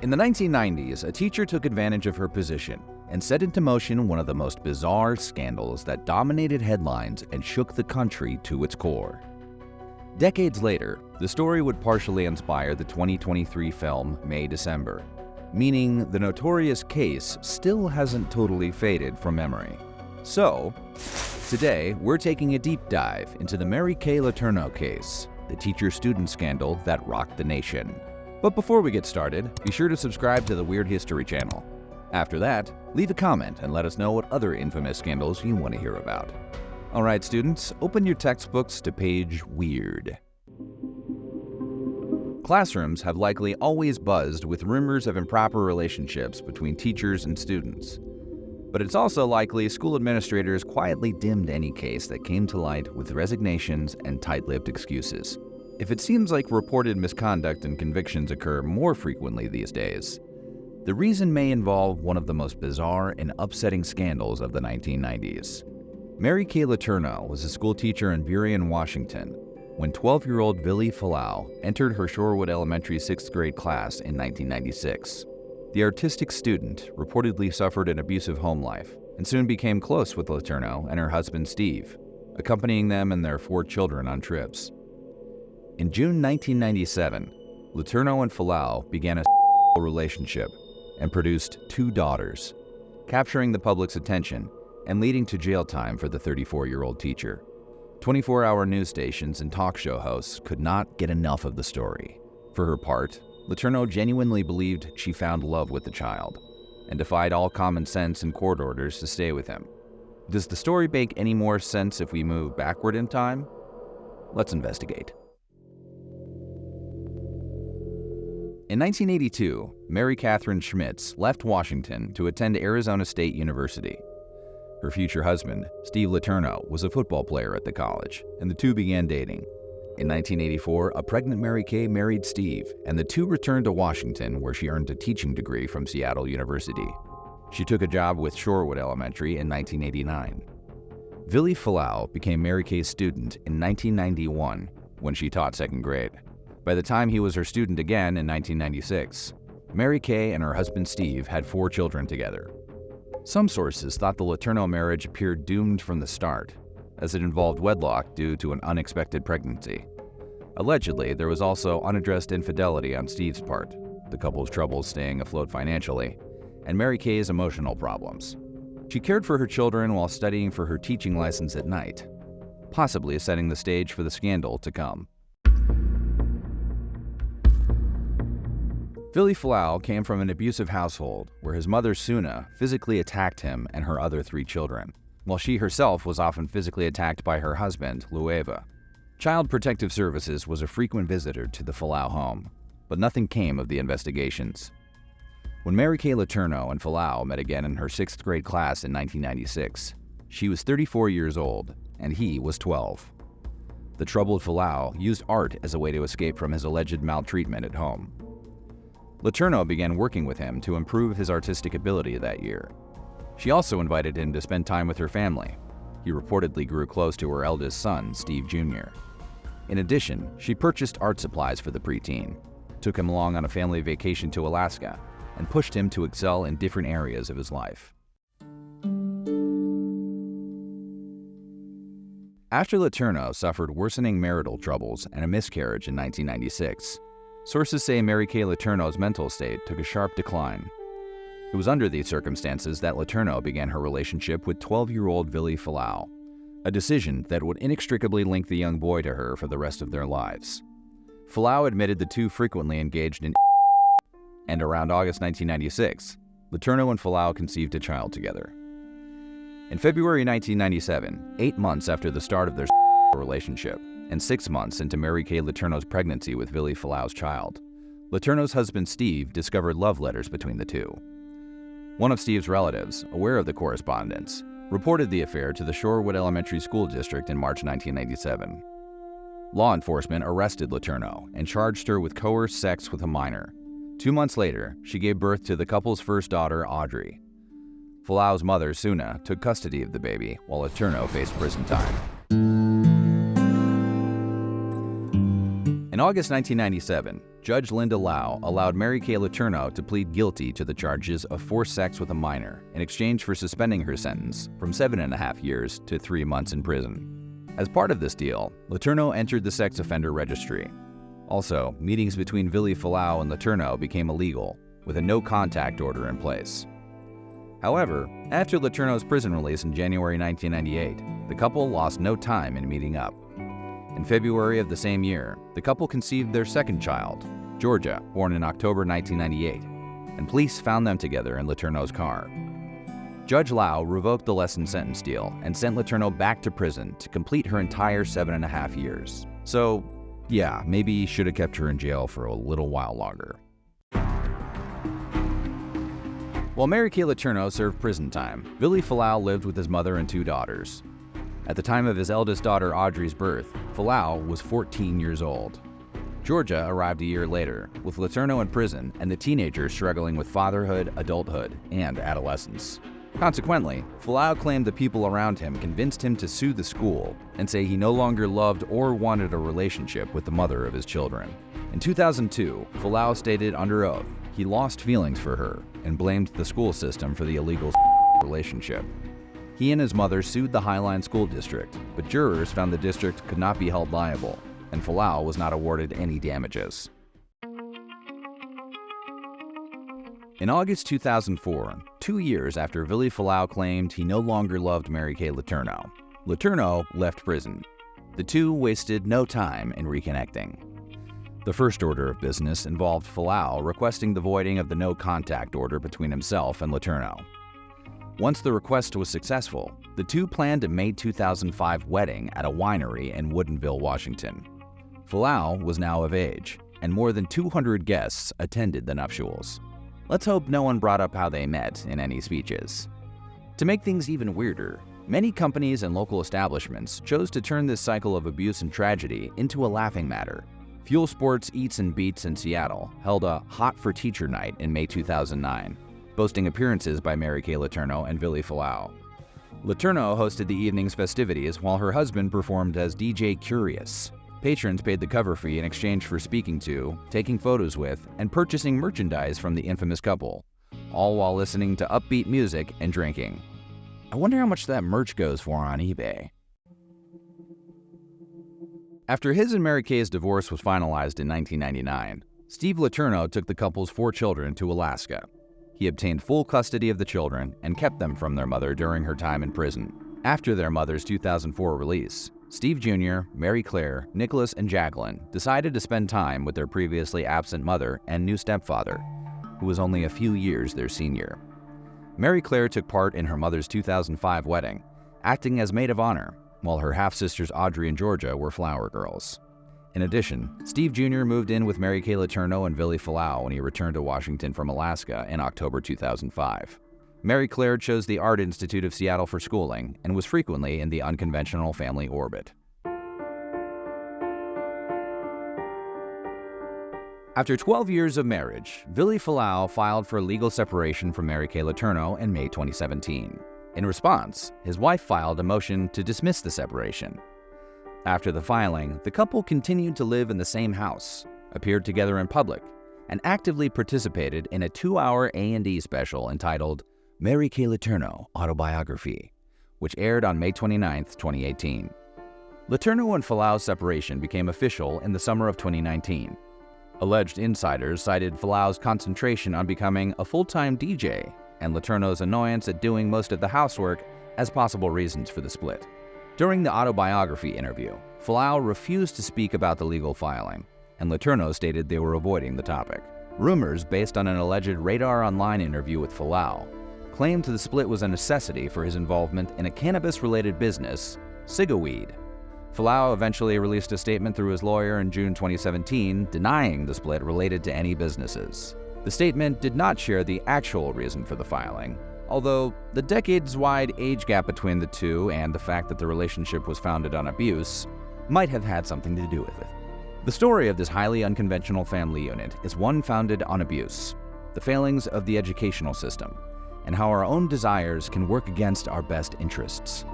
In the 1990s, a teacher took advantage of her position and set into motion one of the most bizarre scandals that dominated headlines and shook the country to its core. Decades later, the story would partially inspire the 2023 film May December, meaning the notorious case still hasn't totally faded from memory. So, today we're taking a deep dive into the Kay Letourneau case, the teacher-student scandal that rocked the nation. But before we get started, be sure to subscribe to the Weird History channel. After that, leave a comment and let us know what other infamous scandals you want to hear about. Alright students, open your textbooks to page Weird. Classrooms have likely always buzzed with rumors of improper relationships between teachers and students. But it's also likely school administrators quietly dimmed any case that came to light with resignations and tight-lipped excuses. If it seems like reported misconduct and convictions occur more frequently these days, the reason may involve one of the most bizarre and upsetting scandals of the 1990s. Kay Letourneau was a school teacher in Burien, Washington, when 12-year-old Vili Fualaau entered her Shorewood Elementary 6th grade class in 1996. The artistic student reportedly suffered an abusive home life and soon became close with Letourneau and her husband Steve, accompanying them and their 4 children on trips. In June 1997, Letourneau and Fualaau began a relationship and produced 2 daughters, capturing the public's attention and leading to jail time for the 34-year-old teacher. 24-hour news stations and talk show hosts could not get enough of the story. For her part, Letourneau genuinely believed she found love with the child and defied all common sense and court orders to stay with him. Does the story make any more sense if we move backward in time? Let's investigate. In 1982, Mary Catherine Schmitz left Washington to attend Arizona State University. Her future husband, Steve Letourneau, was a football player at the college, and the two began dating. In 1984, a pregnant Kay married Steve, and the two returned to Washington, where she earned a teaching degree from Seattle University. She took a job with Shorewood Elementary in 1989. Vili Fualaau became Kay's student in 1991 when she taught 2nd grade. By the time he was her student again in 1996, Kay and her husband Steve had 4 children together. Some sources thought the Letourneau marriage appeared doomed from the start, as it involved wedlock due to an unexpected pregnancy. Allegedly, there was also unaddressed infidelity on Steve's part, the couple's troubles staying afloat financially, and Kay's emotional problems. She cared for her children while studying for her teaching license at night, possibly setting the stage for the scandal to come. Vili Fualaau came from an abusive household where his mother Suna physically attacked him and her other 3 children, while she herself was often physically attacked by her husband, Lueva. Child Protective Services was a frequent visitor to the Fualaau home, but nothing came of the investigations. When Kay Letourneau and Fualaau met again in her 6th grade class in 1996, she was 34 years old and he was 12. The troubled Fualaau used art as a way to escape from his alleged maltreatment at home. Letourneau began working with him to improve his artistic ability that year. She also invited him to spend time with her family. He reportedly grew close to her eldest son, Steve Jr. In addition, she purchased art supplies for the preteen, took him along on a family vacation to Alaska, and pushed him to excel in different areas of his life. After Letourneau suffered worsening marital troubles and a miscarriage in 1996, sources say Kay Letourneau's mental state took a sharp decline. It was under these circumstances that Letourneau began her relationship with 12-year-old Vili Fualaau, a decision that would inextricably link the young boy to her for the rest of their lives. Fualaau admitted the two frequently engaged in and around August 1996, Letourneau and Fualaau conceived a child together. In February 1997, 8 months after the start of their relationship, and 6 months into Kay Letourneau's pregnancy with Vili Fualaau's child, Letourneau's husband Steve discovered love letters between the two. One of Steve's relatives, aware of the correspondence, reported the affair to the Shorewood Elementary School District in March 1997. Law enforcement arrested Letourneau and charged her with coerced sex with a minor. 2 months later, she gave birth to the couple's first daughter, Audrey. Fualaau's mother, Suna, took custody of the baby, while Letourneau faced prison time. In August 1997, Judge Linda Lau allowed Mary Kay Letourneau to plead guilty to the charges of forced sex with a minor in exchange for suspending her sentence from 7.5 years to 3 months in prison. As part of this deal, Letourneau entered the sex offender registry. Also, meetings between Vili Fualaau and Letourneau became illegal, with a no-contact order in place. However, after Letourneau's prison release in January 1998, the couple lost no time in meeting up. In February of the same year, the couple conceived their second child, Georgia, born in October 1998, and police found them together in Letourneau's car. Judge Lau revoked the lesson sentence deal and sent Letourneau back to prison to complete her entire 7.5 years. So, yeah, maybe should have kept her in jail for a little while longer. While Mary Kay Letourneau served prison time, Vili Fualaau lived with his mother and 2 daughters. At the time of his eldest daughter Audrey's birth, Fualaau was 14 years old. Georgia arrived a year later, with Letourneau in prison and the teenagers struggling with fatherhood, adulthood, and adolescence. Consequently, Fualaau claimed the people around him convinced him to sue the school and say he no longer loved or wanted a relationship with the mother of his children. In 2002, Fualaau stated under oath he lost feelings for her and blamed the school system for the illegal relationship. He and his mother sued the Highline School District, but jurors found the district could not be held liable, and Fualaau was not awarded any damages. In August 2004, 2 years after Vili Fualaau claimed he no longer loved Mary Kay Letourneau, Letourneau left prison. The two wasted no time in reconnecting. The first order of business involved Fualaau requesting the voiding of the no-contact order between himself and Letourneau. Once the request was successful, the two planned a May 2005 wedding at a winery in Woodinville, Washington. Fualaau was now of age, and more than 200 guests attended the nuptials. Let's hope no one brought up how they met in any speeches. To make things even weirder, many companies and local establishments chose to turn this cycle of abuse and tragedy into a laughing matter. Fuel Sports Eats and Beats in Seattle held a Hot for Teacher night in May 2009. Boasting appearances by Mary Kay Letourneau and Vili Fualaau. Letourneau hosted the evening's festivities while her husband performed as DJ Curious. Patrons paid the cover fee in exchange for speaking to, taking photos with, and purchasing merchandise from the infamous couple, all while listening to upbeat music and drinking. I wonder how much that merch goes for on eBay. After his and Mary Kay's divorce was finalized in 1999, Steve Letourneau took the couple's 4 children to Alaska. He obtained full custody of the children and kept them from their mother during her time in prison. After their mother's 2004 release, Steve Jr., Mary Claire, Nicholas, and Jacqueline decided to spend time with their previously absent mother and new stepfather, who was only a few years their senior. Mary Claire took part in her mother's 2005 wedding, acting as maid of honor, while her half-sisters Audrey and Georgia were flower girls. In addition, Steve Jr. moved in with Mary Kay Letourneau and Vili Fualaau when he returned to Washington from Alaska in October 2005. Mary Claire chose the Art Institute of Seattle for schooling and was frequently in the unconventional family orbit. After 12 years of marriage, Vili Fualaau filed for legal separation from Mary Kay Letourneau in May 2017. In response, his wife filed a motion to dismiss the separation. After the filing, the couple continued to live in the same house, appeared together in public, and actively participated in a 2-hour A&E special entitled Mary Kay Letourneau Autobiography, which aired on May 29, 2018. Letourneau and Fualaau's separation became official in the summer of 2019. Alleged insiders cited Fualaau's concentration on becoming a full-time DJ and Letourneau's annoyance at doing most of the housework as possible reasons for the split. During the autobiography interview, Fualaau refused to speak about the legal filing, and Letourneau stated they were avoiding the topic. Rumors based on an alleged Radar Online interview with Fualaau claimed the split was a necessity for his involvement in a cannabis-related business, Cigaweed. Fualaau eventually released a statement through his lawyer in June 2017 denying the split related to any businesses. The statement did not share the actual reason for the filing, although the decades-wide age gap between the two and the fact that the relationship was founded on abuse might have had something to do with it. The story of this highly unconventional family unit is one founded on abuse, the failings of the educational system, and how our own desires can work against our best interests.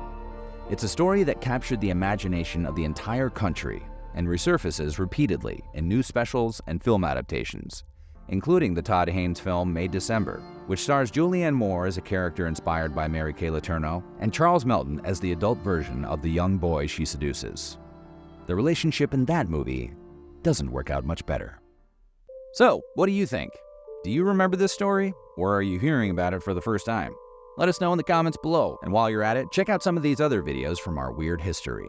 It's a story that captured the imagination of the entire country and resurfaces repeatedly in new specials and film adaptations, including the Todd Haynes film May December, which stars Julianne Moore as a character inspired by Mary Kay Letourneau, and Charles Melton as the adult version of the young boy she seduces. The relationship in that movie doesn't work out much better. So, what do you think? Do you remember this story, or are you hearing about it for the first time? Let us know in the comments below, and while you're at it, check out some of these other videos from our weird history.